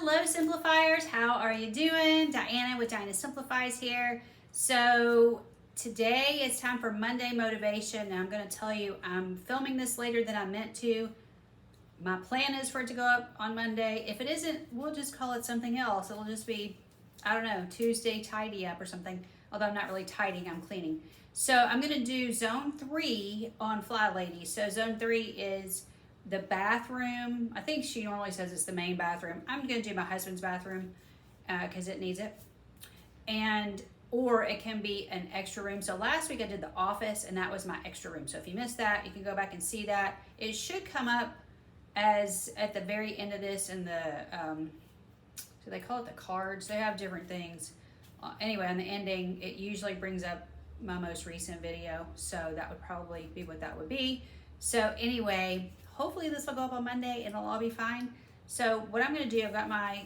Hello Simplifiers, how are you doing? Diana with Diana Simplifies here. So today it's time for Monday motivation. Now I'm going to tell you I'm filming this later than I meant to. My plan is for it to go up on Monday. If it isn't, we'll just call it something else. It'll just be, I don't know, Tuesday tidy up or something. Although I'm not really tidying, I'm cleaning. So I'm going to do zone 3 on Flylady. So zone 3 is the bathroom. I think she normally says it's the main bathroom. I'm going to do my husband's bathroom because it needs it. Or it can be an extra room. So last week I did the office and that was my extra room. So if you missed that, you can go back and see that. It should come up as at the very end of this in the, so they call it the cards. They have different things. Anyway, on the ending, it usually brings up my most recent video. So that would probably be what that would be. So anyway, hopefully this will go up on Monday and it'll all be fine. So what I'm going to do, I've got my,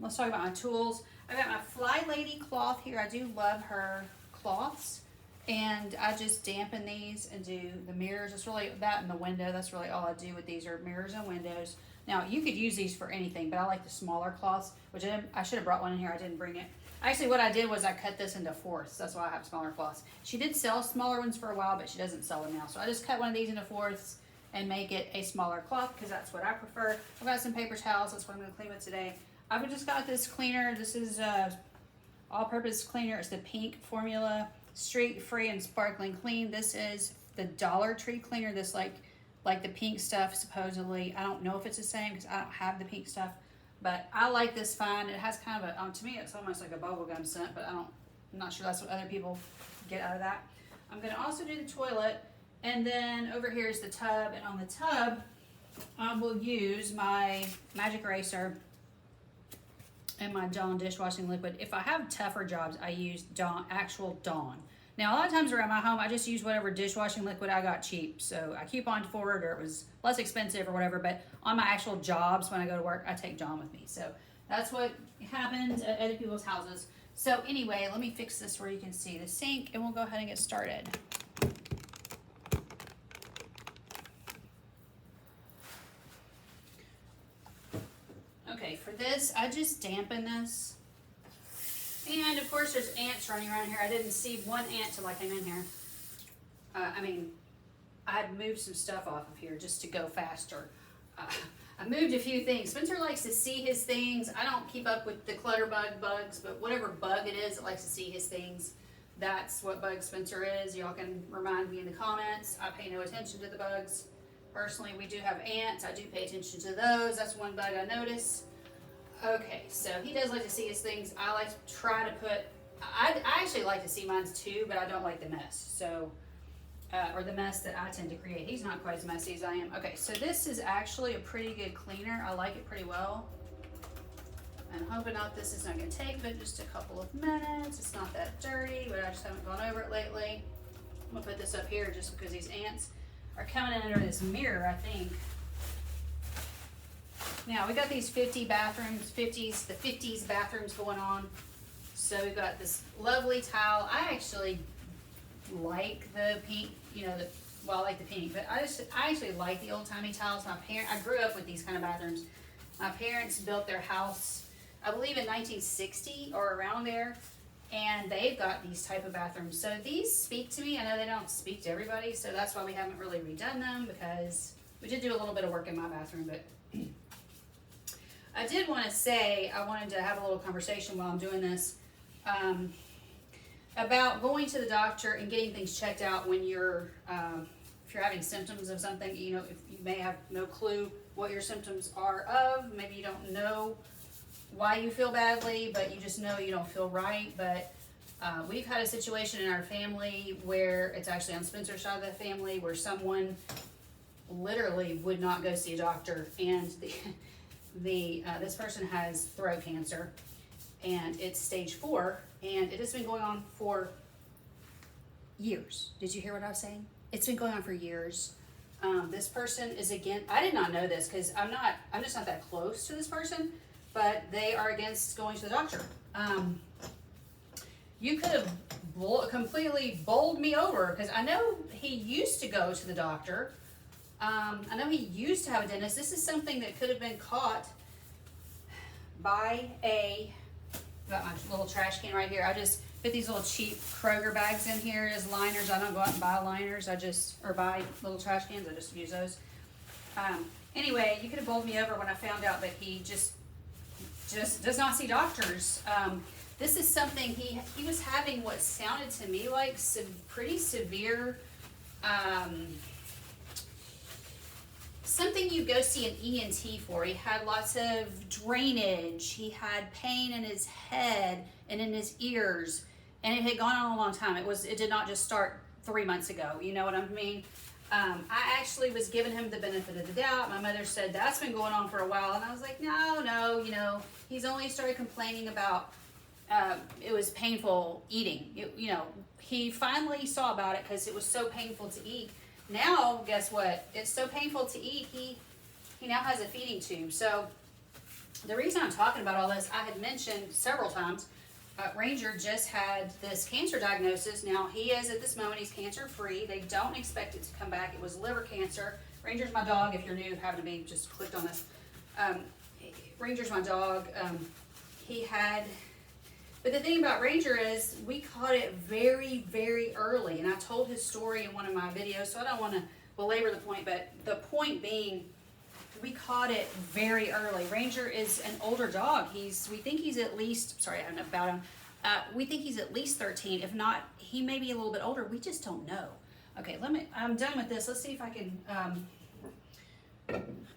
let's talk about my tools. I've got my Flylady cloth here. I do love her cloths. And I just dampen these and do the mirrors. It's really that and the window. That's really all I do with these are mirrors and windows. Now, you could use these for anything, but I like the smaller cloths, which I should have brought one in here. I didn't bring it. Actually, what I did was I cut this into fourths. That's why I have smaller cloths. She did sell smaller ones for a while, but she doesn't sell them now. So I just cut one of these into fourths and make it a smaller cloth because that's what I prefer. I've got some paper towels. That's what I'm going to clean with today. I've just got this cleaner. This is all-purpose cleaner. It's the pink formula, streak free and sparkling clean. This is the Dollar Tree cleaner. This like the pink stuff supposedly. I don't know if it's the same because I don't have the pink stuff. But I like this fine. It has kind of a, to me, it's almost like a bubblegum scent, but I'm not sure that's what other people get out of that. I'm going to also do the toilet. And then over here is the tub. And on the tub, I will use my Magic Eraser and my Dawn dishwashing liquid. If I have tougher jobs, I use actual Dawn. Now, a lot of times around my home, I just use whatever dishwashing liquid I got cheap. So I couponed for it or it was less expensive or whatever. But on my actual jobs, when I go to work, I take Dawn with me. So that's what happens at other people's houses. So anyway, let me fix this where you can see the sink and we'll go ahead and get started. Okay, for this, I just dampen this. And of course there's ants running around here. I didn't see one ant till I came in here. I had moved some stuff off of here just to go faster. I moved a few things. Spencer likes to see his things. I don't keep up with the bugs, but whatever bug it is that likes to see his things, that's what bug Spencer is. Y'all can remind me in the comments. I pay no attention to the bugs. Personally, we do have ants. I do pay attention to those. That's one bug I notice. Okay, so he does like to see his things. I like to try to put, I actually like to see mine too, but I don't like the mess. So, or the mess that I tend to create. He's not quite as messy as I am. Okay, so this is actually a pretty good cleaner. I like it pretty well. I'm hoping this is not going to take but just a couple of minutes. It's not that dirty, but I just haven't gone over it lately. I'm going to put this up here just because these ants are coming in under this mirror, I think. Now, we got these 50 bathrooms, the 50s bathrooms going on. So we've got this lovely tile. I actually like the pink, I like the pink, but I actually like the old-timey tiles. I grew up with these kind of bathrooms. My parents built their house, I believe in 1960 or around there, and they've got these type of bathrooms. So these speak to me. I know they don't speak to everybody, so that's why we haven't really redone them because we did do a little bit of work in my bathroom, but I did want to say, I wanted to have a little conversation while I'm doing this about going to the doctor and getting things checked out when you're, if you're having symptoms of something, if you may have no clue what your symptoms are of, maybe you don't know why you feel badly, but you just know you don't feel right. But we've had a situation in our family where it's actually on Spencer's side of the family where someone literally would not go see a doctor, and this person has throat cancer and it's stage 4 and it has been going on for years. Did you hear what I was saying? It's been going on for years. This person is I did not know this because I'm just not that close to this person, but they are against going to the doctor. You could have completely bowled me over because I know he used to go to the doctor. I know he used to have a dentist. This is something that could have been caught got my little trash can right here. I just put these little cheap Kroger bags in here as liners. I don't go out and buy liners. Or buy little trash cans. I just use those. Anyway, you could have bowled me over when I found out that he just does not see doctors. This is something he was having what sounded to me like pretty severe, something you go see an ENT for. He had lots of drainage. He had pain in his head and in his ears, and it had gone on a long time. It did not just start 3 months ago. You know what I mean? I actually was giving him the benefit of the doubt. My mother said that's been going on for a while, and I was like, no, he's only started complaining about it was painful eating. He finally saw about it because it was so painful to eat. Now, guess what? It's so painful to eat, he now has a feeding tube. So the reason I'm talking about all this, I had mentioned several times, Ranger just had this cancer diagnosis. Now, he is, at this moment, he's cancer-free. They don't expect it to come back. It was liver cancer. Ranger's my dog. If you're new, happen to be, just clicked on this. Ranger's my dog. But the thing about Ranger is we caught it very, very early. And I told his story in one of my videos, so I don't want to belabor the point. But the point being, we caught it very early. Ranger is an older dog. We think he's at least, sorry, I don't know about him. We think he's at least 13. If not, he may be a little bit older. We just don't know. Okay, I'm done with this. Let's see if I can,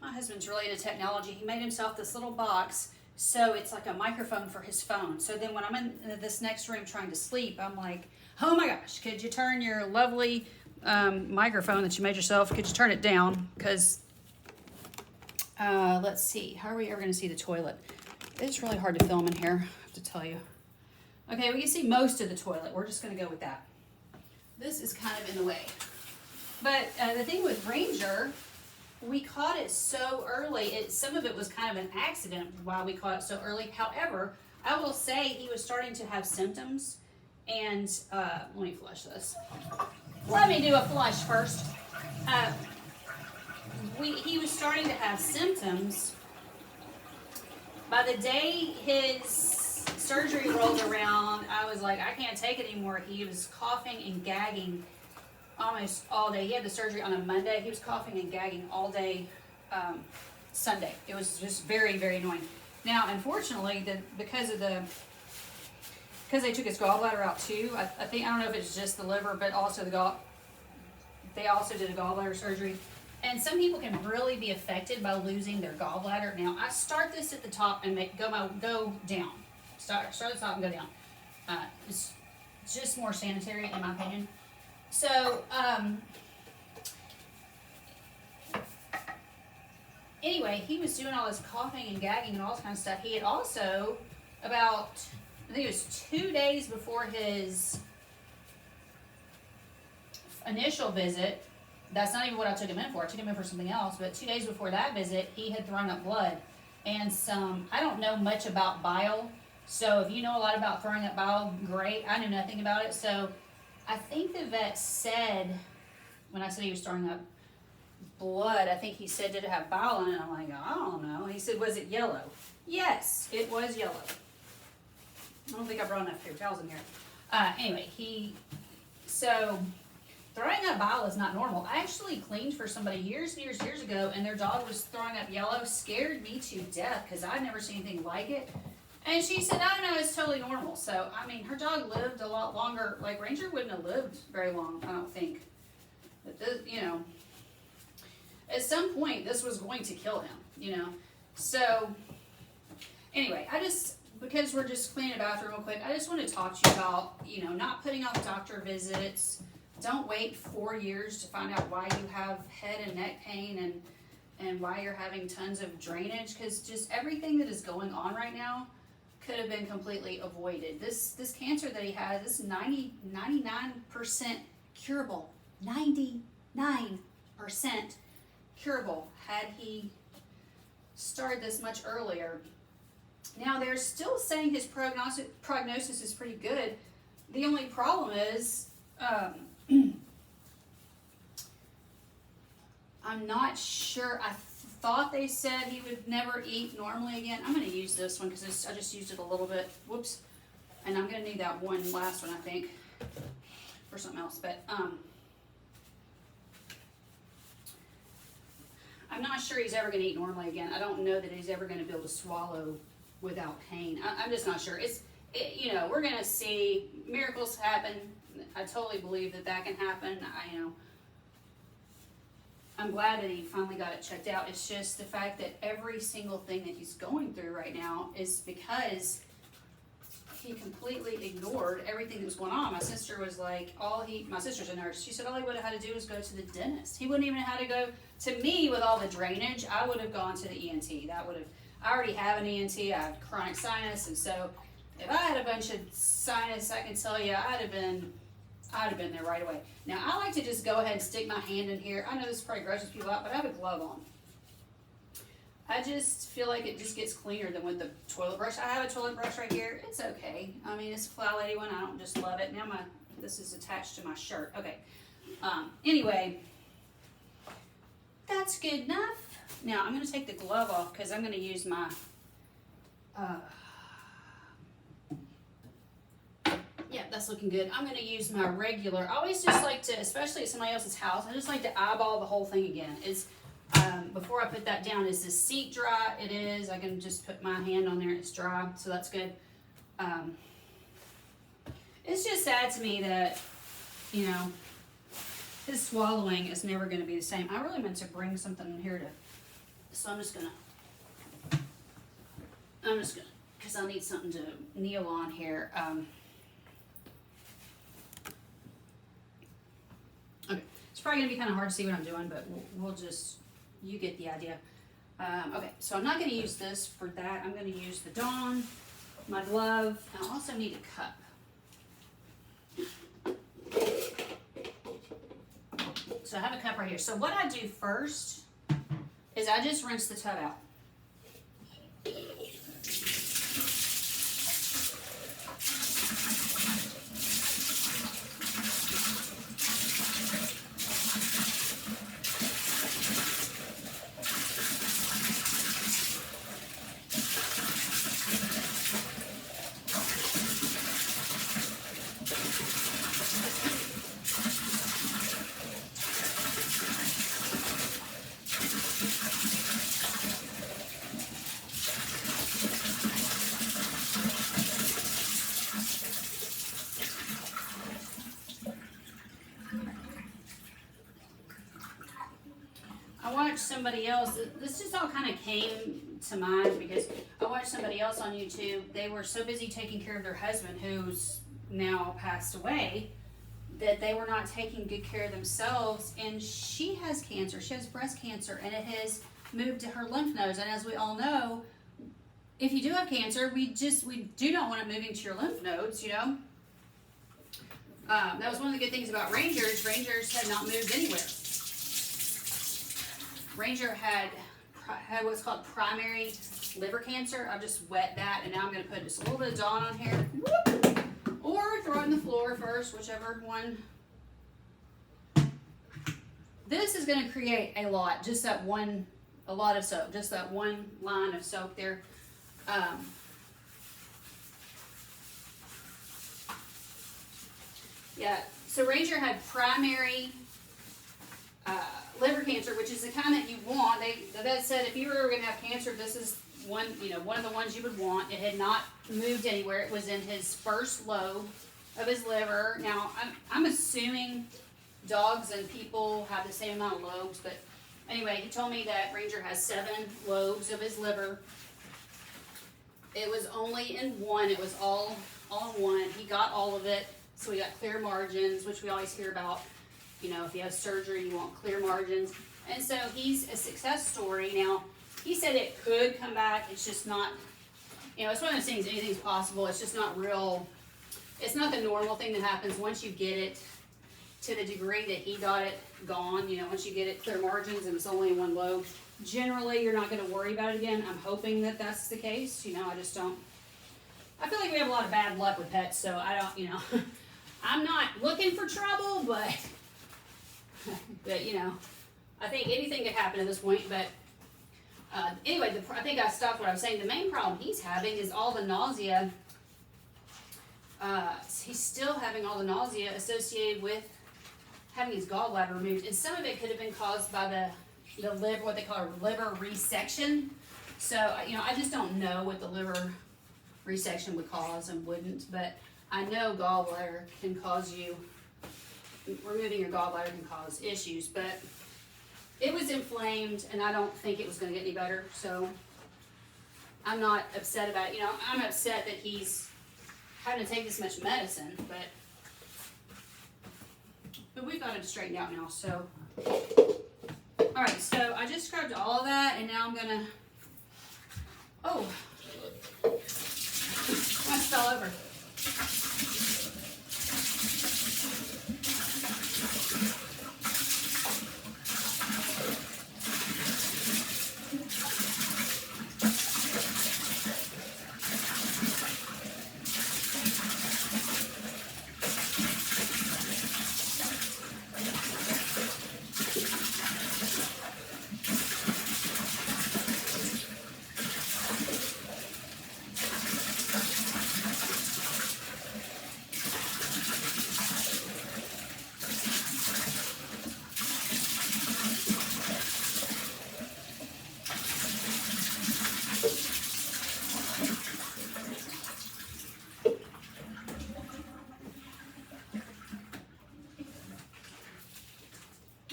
my husband's really into technology. He made himself this little box. So it's like a microphone for his phone. So then when I'm in this next room trying to sleep, I'm like, oh my gosh, could you turn your lovely microphone that you made yourself, could you turn it down? Because, let's see, how are we ever going to see the toilet? It's really hard to film in here, I have to tell you. Okay, we can see most of the toilet. We're just going to go with that. This is kind of in the way. But the thing with Ranger, we caught it so early. Some of it was kind of an accident why we caught it so early. However, I will say he was starting to have symptoms. And let me flush this. Let me do a flush first. He was starting to have symptoms. By the day his surgery rolled around, I was like, I can't take it anymore. He was coughing and gagging almost all day. He had the surgery on a Monday. He was coughing and gagging all day Sunday. It was just very, very annoying. Now, unfortunately, because they took his gallbladder out too. I don't know if it's just the liver, but also they also did a gallbladder surgery. And some people can really be affected by losing their gallbladder. Now, I start this at the top and go down. Start at the top and go down. It's just more sanitary, in my opinion. So, anyway, he was doing all this coughing and gagging and all this kind of stuff. He had also, I think it was 2 days before his initial visit, that's not even what I took him in for. I took him in for something else, but 2 days before that visit, he had thrown up blood and I don't know much about bile, so if you know a lot about throwing up bile, great. I knew nothing about it, so I think the vet said, when I said he was throwing up blood, I think he said, did it have bile in it? I'm like, I don't know. He said, was it yellow? Yes, it was yellow. I don't think I brought enough paper towels in here. Anyway, so throwing up bile is not normal. I actually cleaned for somebody years and years and years ago, and their dog was throwing up yellow. Scared me to death because I'd never seen anything like it. And she said, oh no, it's totally normal. So, I mean, her dog lived a lot longer. Like, Ranger wouldn't have lived very long, I don't think. But, at some point, this was going to kill him, So, anyway, because we're just cleaning the bathroom real quick, I just want to talk to you about, not putting off doctor visits. Don't wait 4 years to find out why you have head and neck pain and why you're having tons of drainage, because just everything that is going on right now could have been completely avoided. This cancer that he has, this is 99% curable. 99% curable had he started this much earlier. Now, they're still saying his prognosis is pretty good. The only problem is, I'm not sure. I thought they said he would never eat normally again. I'm going to use this one because I just used it a little bit. Whoops. And I'm going to need that one last one, I think, for something else. But I'm not sure he's ever going to eat normally again. I don't know that he's ever going to be able to swallow without pain. I'm just not sure. You know, we're going to see miracles happen. I totally believe that that can happen. I'm glad that he finally got it checked out. It's just the fact that every single thing that he's going through right now is because he completely ignored everything that was going on. My sister was like, my sister's a nurse. She said all he would have had to do was go to the dentist. He wouldn't even have had to go to me with all the drainage. I would have gone to the ENT. I already have an ENT. I have chronic sinus, and so if I had a bunch of sinus, I can tell you I'd have been there right away. Now, I like to just go ahead and stick my hand in here. I know this probably grosses people out, but I have a glove on. I just feel like it just gets cleaner than with the toilet brush. I have a toilet brush right here. It's okay. I mean, it's a Flylady one. I don't just love it. Now this is attached to my shirt. Okay. Anyway, that's good enough. Now, I'm going to take the glove off because I'm going to use my... yeah, that's looking good. I'm going to use my regular. I always just like to, especially at somebody else's house, I just like to eyeball the whole thing again. Before I put that down, is the seat dry? It is. I can just put my hand on there. It's dry, so that's good. It's just sad to me that, you know, his swallowing is never going to be the same. I really meant to bring something in here so I'm just going to, because I need something to kneel on here. Okay, it's probably going to be kind of hard to see what I'm doing, but we'll just, you get the idea. Okay, so I'm not going to use this for that. I'm going to use the Dawn, my glove, and I also need a cup. So I have a cup right here. So what I do first is I just rinse the tub out. Somebody else, this just all kind of came to mind because I watched somebody else on YouTube. They were so busy taking care of their husband, who's now passed away, that they were not taking good care of themselves. And she has cancer. She has breast cancer, and it has moved to her lymph nodes. And as we all know, if you do have cancer, we do not want it moving to your lymph nodes, you know. That was one of the good things about Rangers. Rangers had not moved anywhere. Ranger had what's called primary liver cancer. I've just wet that, and now I'm going to put just a little bit of Dawn on here. Or throw it in the floor first, whichever one. This is going to create a lot, a lot of soap, just that one line of soap there. Yeah, so Ranger had primary liver cancer, which is the kind that you want. That said, if you were going to have cancer, this is one of the ones you would want. It had not moved anywhere. It was in his first lobe of his liver. Now, I'm assuming dogs and people have the same amount of lobes, but anyway, he told me that Ranger has 7 lobes of his liver. It was only in one. It was all in one. He got all of it, so he got clear margins, which we always hear about. You know, if you have surgery, you want clear margins. And so he's a success story. Now, he said it could come back. It's just not, you know, it's one of those things, anything's possible. It's just not real. It's not the normal thing that happens once you get it to the degree that he got it gone. You know, once you get it clear margins and it's only in one lobe, generally you're not going to worry about it again. I'm hoping that that's the case. You know, I just don't. I feel like we have a lot of bad luck with pets, so I don't, you know. I'm not looking for trouble, but you know, I think anything could happen at this point. But Anyway, I think I stopped what I was saying. The main problem he's having is all the nausea. He's still having all the nausea associated with having his gallbladder removed, and some of it could have been caused by the liver, what they call a liver resection. So, I just don't know what the liver resection would cause and wouldn't, but I know gallbladder can cause you, removing your gallbladder can cause issues, but it was inflamed, and I don't think it was going to get any better, so I'm not upset about it. I'm upset that he's having to take this much medicine, but we've got it straightened out now, so. Alright, so I just scrubbed all of that, and now I'm gonna, oh, I fell over.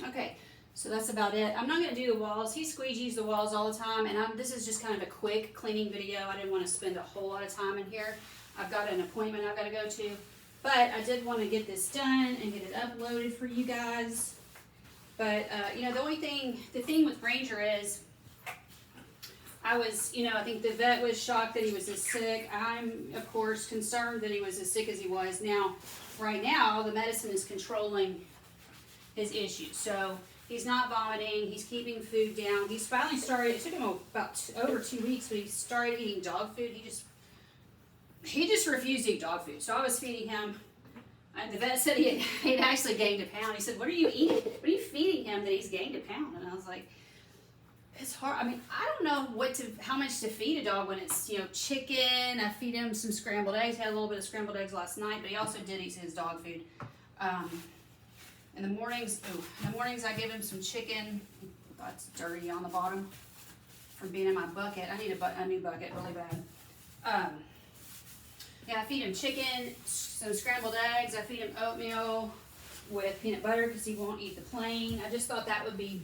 Okay, so that's about it. I'm not going to do the walls. He squeegees the walls all the time, and this is just kind of a quick cleaning video. I didn't want to spend a whole lot of time in here. I've got an appointment I've got to go to, but I did want to get this done and get it uploaded for you guys. But, the thing with Ranger is, I think the vet was shocked that he was this sick. I'm, of course, concerned that he was as sick as he was. Now, right now, the medicine is controlling his issues. So he's not vomiting, he's keeping food down. He's finally started, it took him about over 2 weeks, but he started eating dog food. He just refused to eat dog food. So I was feeding him, and the vet said he'd actually gained a pound. He said, what are you eating? What are you feeding him that he's gained a pound? And I was like, it's hard. I mean, I don't know how much to feed a dog when it's, chicken. I feed him some scrambled eggs. Had a little bit of scrambled eggs last night, but he also did eat his dog food. In the mornings, I give him some chicken. That's dirty on the bottom from being in my bucket. I need a new bucket really bad. I feed him chicken, some scrambled eggs. I feed him oatmeal with peanut butter because he won't eat the plain. I just thought that would be,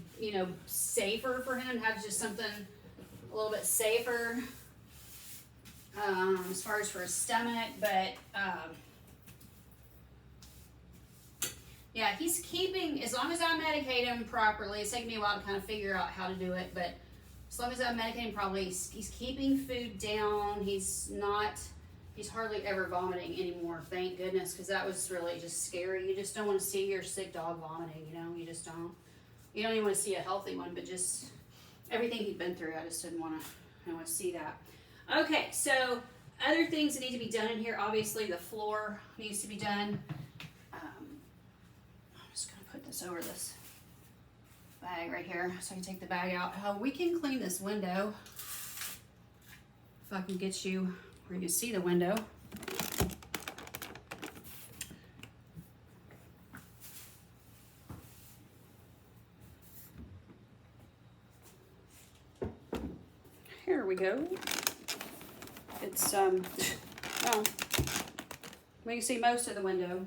safer for him to have just something a little bit safer as far as for his stomach. But he's keeping, as long as I medicate him properly. It's taken me a while to kind of figure out how to do it, but as long as I medicate him properly, he's keeping food down. He's hardly ever vomiting anymore, thank goodness, because that was really just scary. You just don't want to see your sick dog vomiting, you just don't. You don't even want to see a healthy one, but just everything he'd been through, I just didn't want to see that. Okay, so other things that need to be done in here, obviously the floor needs to be done. Put this over this bag right here so I can take the bag out. We can clean this window if I can get you where you can see the window. Here we go. It's we can see most of the window.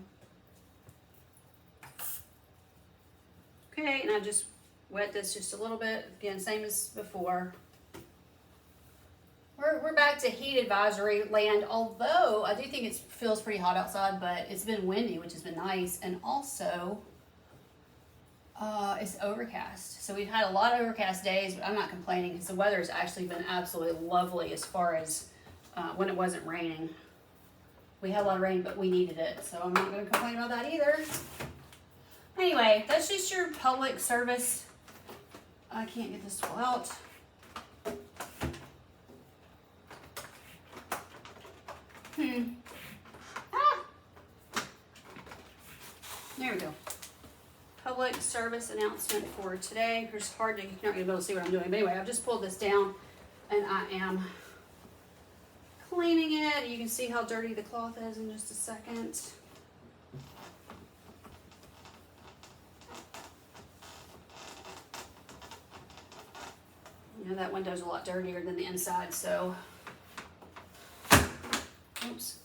Okay, and I just wet this just a little bit. Again, same as before. We're back to heat advisory land, although I do think it feels pretty hot outside, but it's been windy, which has been nice, and also it's overcast. So we've had a lot of overcast days, but I'm not complaining because the weather has actually been absolutely lovely as far as when it wasn't raining. We had a lot of rain, but we needed it, so I'm not going to complain about that either. Anyway, that's just your public service. I can't get this all out. There we go. public service announcement for today. It's hard to, you're not gonna be able to see what I'm doing. But anyway, I've just pulled this down and I am cleaning it. You can see how dirty the cloth is in just a second. You know, that window's a lot dirtier than the inside, so oops.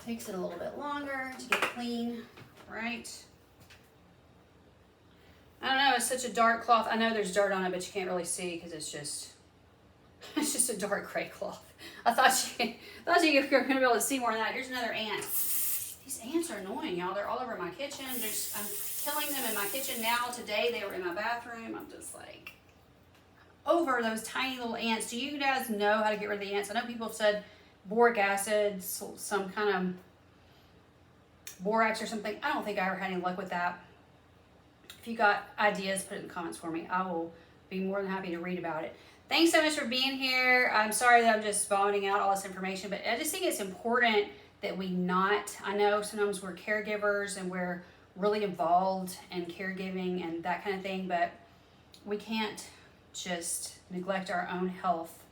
Takes it a little bit longer to get clean, right? I don't know, it's such a dark cloth. I know there's dirt on it, but you can't really see because it's just a dark gray cloth. I thought you were gonna be able to see more than that. Here's another ant. These ants are annoying, y'all. They're all over my kitchen. I'm killing them in my kitchen now. Today they were in my bathroom. I'm just like over those tiny little ants. Do you guys know how to get rid of the ants? I know people have said boric acid, some kind of borax or something. I don't think I ever had any luck with that. If you got ideas, put it in the comments for me. I will be more than happy to read about it. Thanks so much for being here. I'm sorry that I'm just vomiting out all this information, but I just think it's important that we not, I know sometimes we're caregivers and we're really involved in caregiving and that kind of thing, but we can't just neglect our own health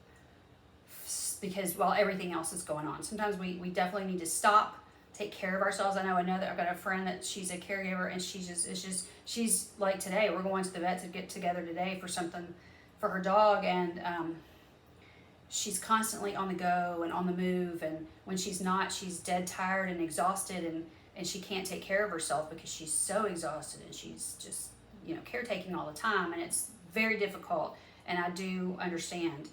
because while everything else is going on. Sometimes we definitely need to stop, take care of ourselves. I know I've got a friend that she's a caregiver and she's like today, we're going to the vet to get together today for something for her dog, and she's constantly on the go and on the move, and when she's not, she's dead tired and exhausted, and she can't take care of herself because she's so exhausted and she's just, you know, caretaking all the time, and it's very difficult. And I do understand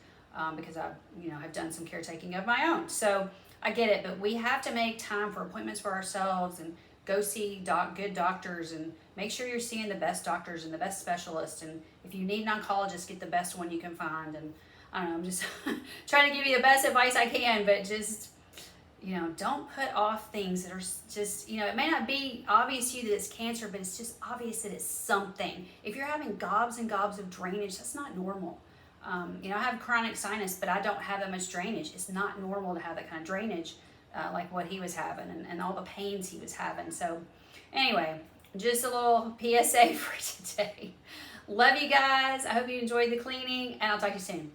because I, you know, have done some caretaking of my own, so I get it. But we have to make time for appointments for ourselves and go see good doctors and make sure you're seeing the best doctors and the best specialists. And if you need an oncologist, get the best one you can find. And I don't know, I'm just trying to give you the best advice I can, but just, you know, don't put off things that are just, you know, it may not be obvious to you that it's cancer, but it's just obvious that it's something. If you're having gobs and gobs of drainage, that's not normal. You know, I have chronic sinus, but I don't have that much drainage. It's not normal to have that kind of drainage like what he was having and all the pains he was having. So anyway, just a little PSA for today. Love you guys. I hope you enjoyed the cleaning, and I'll talk to you soon.